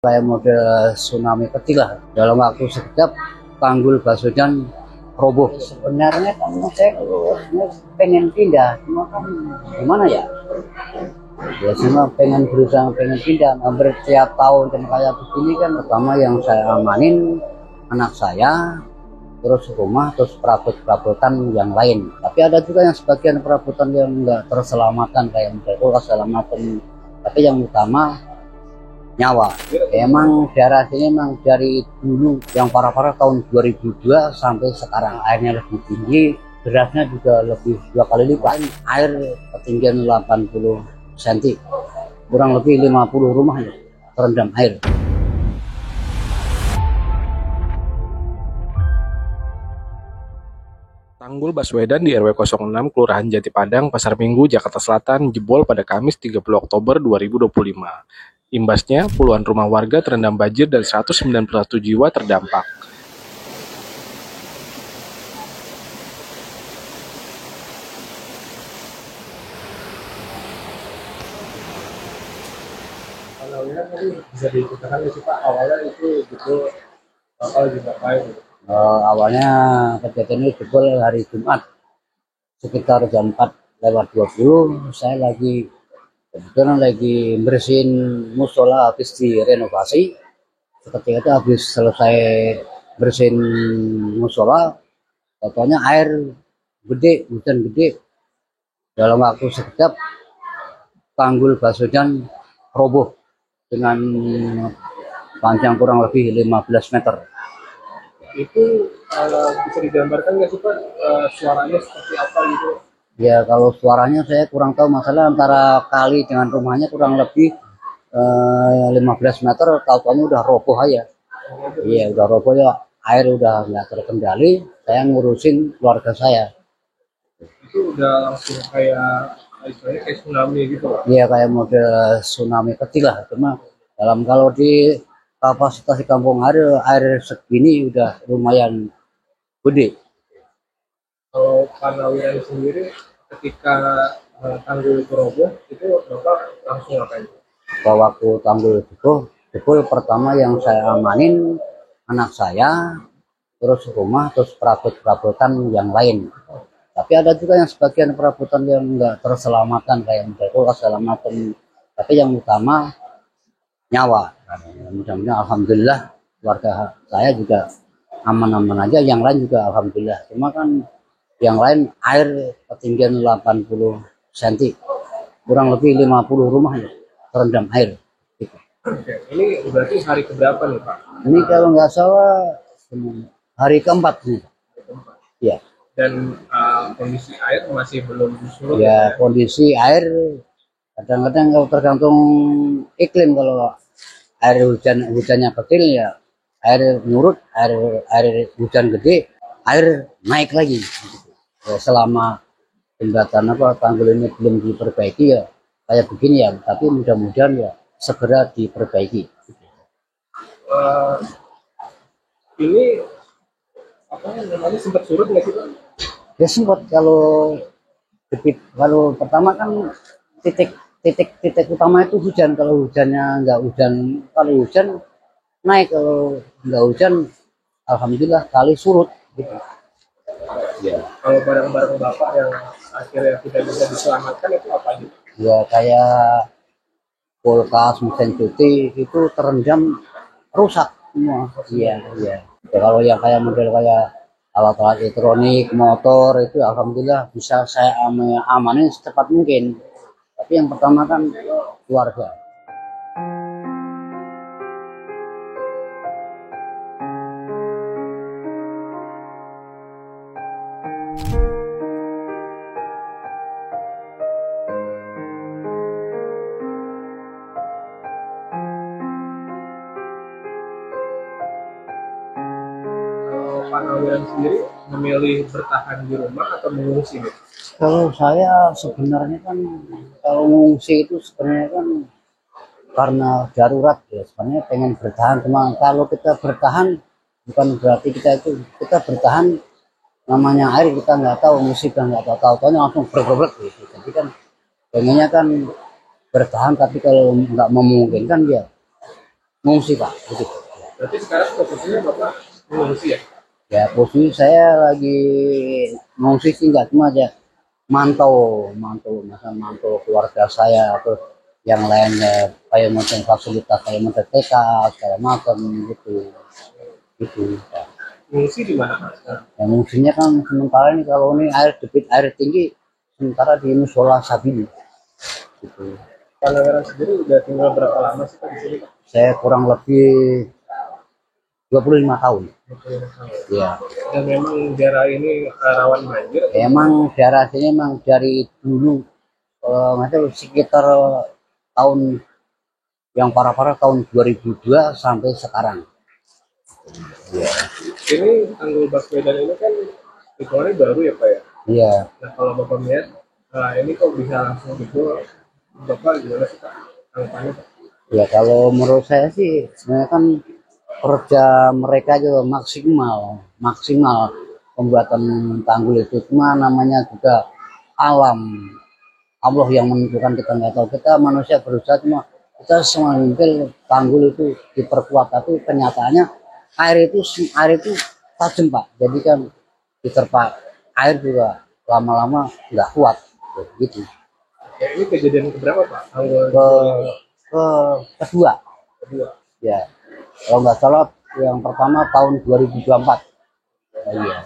Kayak model tsunami kecil lah, dalam waktu sekejap tanggul Baswedan roboh. Sebenarnya kan saya pengen pindah, cuma kan gimana ya? Biasanya pengen pindah, hampir tiap tahun dan kayak begini kan. Pertama yang saya amanin anak saya, terus rumah, terus perabot-perabotan yang lain. Tapi ada juga yang sebagian perabotan yang enggak terselamatkan kayak kulkas segala macam. Tapi yang utama nyawa. Emang daerah sini emang dari dulu yang parah-parah tahun 2002 sampai sekarang airnya lebih tinggi, berasnya juga lebih 2 kali lipat. Air ketinggian 80 cm, kurang lebih 50 rumah ya terendam air. Tanggul Baswedan di RW 06 Kelurahan Jati Padang, Pasar Minggu, Jakarta Selatan jebol pada Kamis 30 Oktober 2025. Imbasnya, puluhan rumah warga terendam banjir dan 191 jiwa terdampak. Awalnya tadi bisa diceritakan nggak sih Pak, awalnya itu jebol bakal dingapain? Awalnya kejadian ini jebol hari Jumat sekitar jam 4:20. Saya kebetulan lagi bersihin musola habis direnovasi. Ketika itu habis selesai bersihin musola, katanya air gede, hujan gede. Dalam waktu sekejap tanggul Baswedan roboh dengan panjang kurang lebih 15 meter. Itu bisa digambarkan nggak sih Pak, suaranya seperti apa gitu? Ya kalau suaranya saya kurang tahu, masalah antara kali dengan rumahnya kurang lebih 15 meter, tahu-tahunya udah roboh aja. Iya udah roboh ya, air udah nggak terkendali, saya ngurusin keluarga saya. Itu udah langsung kayak istilahnya kayak tsunami gitu Pak? Iya kayak model tsunami kecil lah, cuma kalau di kapasitas di kampung air segini udah lumayan gede. Kalau Panawiran sendiri ketika tanggul itu roboh, itu Bapak langsung ngapain? Waktu tanggul jebol pertama yang saya amanin anak saya, terus rumah, terus perabot-perabotan yang lain. Tapi ada juga yang sebagian perabotan yang enggak terselamatkan kayak kulkas segala macam. Tapi yang utama nyawa. Mudah-mudahan alhamdulillah keluarga saya juga aman-aman aja, yang lain juga alhamdulillah. Cuma kan yang lain air ketinggian 80 cm, kurang lebih 50 rumah ya terendam air. Gitu. Oke, ini berarti hari keberapa nih Pak? Ini kalau nggak salah hari keempat nih. Ya. Dan kondisi air masih belum surut Ya, kondisi air kadang-kadang kalau tergantung iklim, kalau hujannya kecil ya air nurut, air hujan gede air naik lagi. Ya, selama jembatan tanggul ini belum diperbaiki ya kayak begini ya, tapi mudah-mudahan ya segera diperbaiki. Ini apa namanya, sempat surut nggak sih Pak? Ya sempat, kalau pertama kan titik utama itu hujan. Kalau hujannya nggak hujan, kalau hujan naik, kalau nggak hujan alhamdulillah kali surut gitu. Ya. Kalau barang-barang Bapak yang akhirnya tidak bisa diselamatkan itu apa aja? Ya kayak kulkas, mesin cuci itu terendam rusak semua. Iya, iya. Ya, kalau yang kayak model kayak alat-alat elektronik, motor itu alhamdulillah bisa saya amanin secepat mungkin. Tapi yang pertama kan keluarga. Panawiran sendiri memilih bertahan di rumah atau mengungsi nih? Kalau saya sebenarnya kan, kalau mengungsi itu sebenarnya kan karena darurat ya, sebenarnya pengen bertahan. Cuma kalau kita bertahan bukan berarti kita bertahan, namanya air kita nggak tahu, musibah nggak tahu langsung bergerak gitu. Jadi kan pengennya kan bertahan, tapi kalau nggak memungkinkan ya Mengungsi Pak, begitu. Berarti sekarang posisinya Bapak mengungsi ya? Ya posisi saya lagi mengungsi sih nggak cuma aja mantau keluarga saya atau yang lainnya kayak macam fasilitas kayak macam TK segala macam gitu gitu Pak. Mengungsi di mana Pak sekarang? Yang mengungsinya kan sementara ini kalau ini air debit air tinggi sementara di musola Sabini gitu. Pangandaran sendiri udah tinggal berapa lama sih Pak di sini Pak? Saya kurang lebih 25 tahun. 25 tahun. Ya. Dan memang daerah ini rawan banjir. Emang daerah sini emang dari dulu sekitar tahun yang parah-parah tahun 2002 sampai sekarang. Ya. Ini tanggul Baswedan ini kan hitungannya baru ya Pak ya? Iya. Nah kalau Bapak melihat, nah ini kok bisa langsung gitu, Bapak gimana sih Pak? Tanggapannya Pak? Ya kalau menurut saya sih sebenarnya kan kerja mereka juga maksimal pembuatan tanggul itu cuma namanya juga alam Allah yang menentukan kita nggak tahu kita manusia berusaha cuma kita semua mungkin tanggul itu diperkuat tapi kenyataannya air itu tajam Pak jadi kan diterpa air juga lama-lama nggak kuat gitu Ya, ini kejadian keberapa Pak? Tanggul ke ke kedua kedua. ya kalau nggak salah yang pertama tahun 2024 iya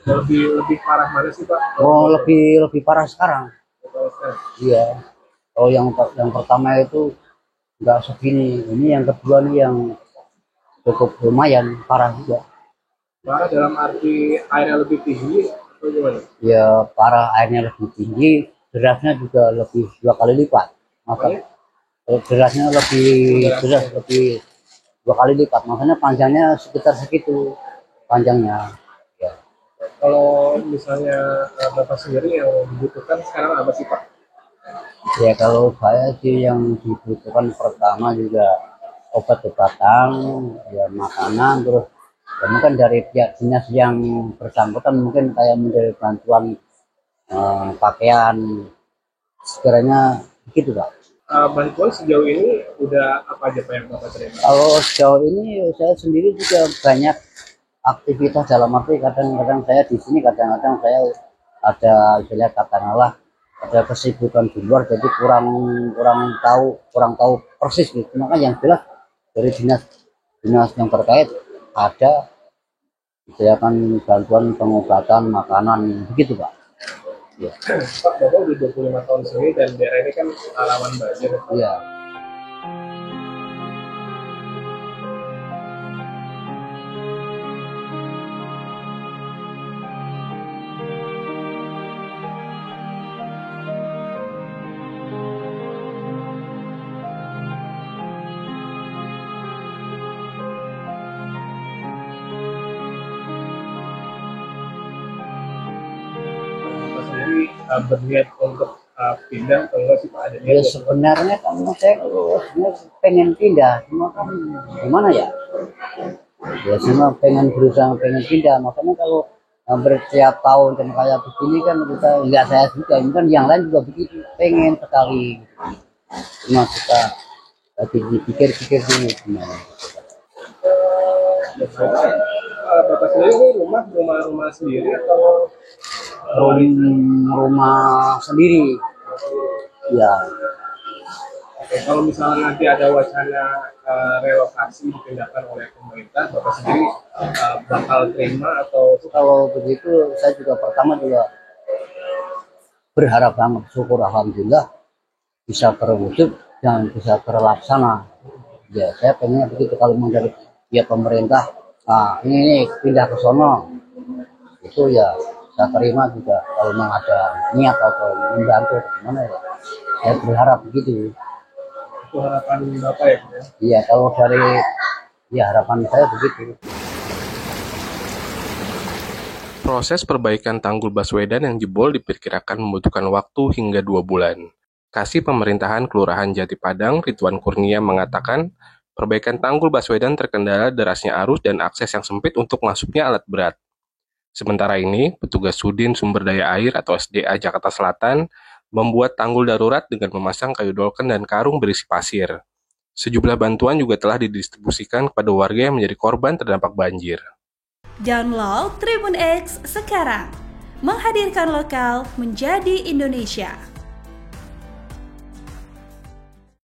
Lebih parah mana sih Pak? oh lebih parah sekarang Kalau sekarang? iya oh yang pertama itu nggak segini ini yang kedua nih yang cukup lumayan parah juga Parah dalam arti airnya lebih tinggi atau gimana? ya parah airnya lebih tinggi derasnya juga lebih 2 kali lipat maka Makanya derasnya lebih deras lebih 2 kali lipat makanya panjangnya sekitar segitu panjangnya ya. kalau misalnya Bapak sendiri yang dibutuhkan sekarang apa sih Pak? Ya kalau saya sih yang dibutuhkan pertama juga obat-obatan, ya makanan, terus ya mungkin dari pihak dinas yang bersangkutan mungkin kayak menjadi bantuan pakaian sekiranya begitu Pak. Bantuan sejauh ini udah apa aja Pak yang Bapak terima? Kalau sejauh ini saya sendiri juga banyak aktivitas dalam arti kadang-kadang saya di sini kadang-kadang saya ada istilah katakanlah ada kesibukan di luar jadi kurang kurang tahu persis gitu maka yang jelas dari dinas yang terkait ada disediakan bantuan pengobatan makanan begitu Pak ya. Pak, Bapak udah 25 tahun sini dan daerah ini kan rawan banjir. Iya. Bapak sendiri berniat untuk pindah atau enggak sih Pak? Ada Ya niat nggak? sebenarnya kan saya kalau sebenarnya pengen pindah cuma kan gimana ya ya semua pengen berusaha pengen pindah makanya kalau hampir tiap tahun kan kayak begini kan kita nggak saya juga ini kan yang lain juga begitu pengen sekali cuma kita lagi dipikir-pikir dulu gimana Bapak sendiri ini rumah sendiri atau rumah sendiri ya kalau misalnya nanti ada wacana relokasi dipindahkan oleh pemerintah, Bapak sendiri bakal terima atau kalau begitu saya juga pertama juga berharap banget syukur alhamdulillah bisa terwujud dan bisa terlaksana ya saya pengennya begitu kalau mau dari ya pemerintah nah ini pindah ke sono itu ya saya terima juga kalau memang ada niat atau membantu gimana ya saya berharap begitu itu harapan Bapak ya? iya kalau dari ya harapan saya begitu. Proses perbaikan tanggul Baswedan yang jebol diperkirakan membutuhkan waktu hingga 2 bulan. Kasih Pemerintahan Kelurahan Jati Padang, Ridwan Kurnia mengatakan, perbaikan tanggul Baswedan terkendala derasnya arus dan akses yang sempit untuk masuknya alat berat. Sementara ini, petugas Sudin Sumber Daya Air atau SDA Jakarta Selatan membuat tanggul darurat dengan memasang kayu dolken dan karung berisi pasir. Sejumlah bantuan juga telah didistribusikan kepada warga yang menjadi korban terdampak banjir. Download Tribun X sekarang, menghadirkan lokal menjadi Indonesia.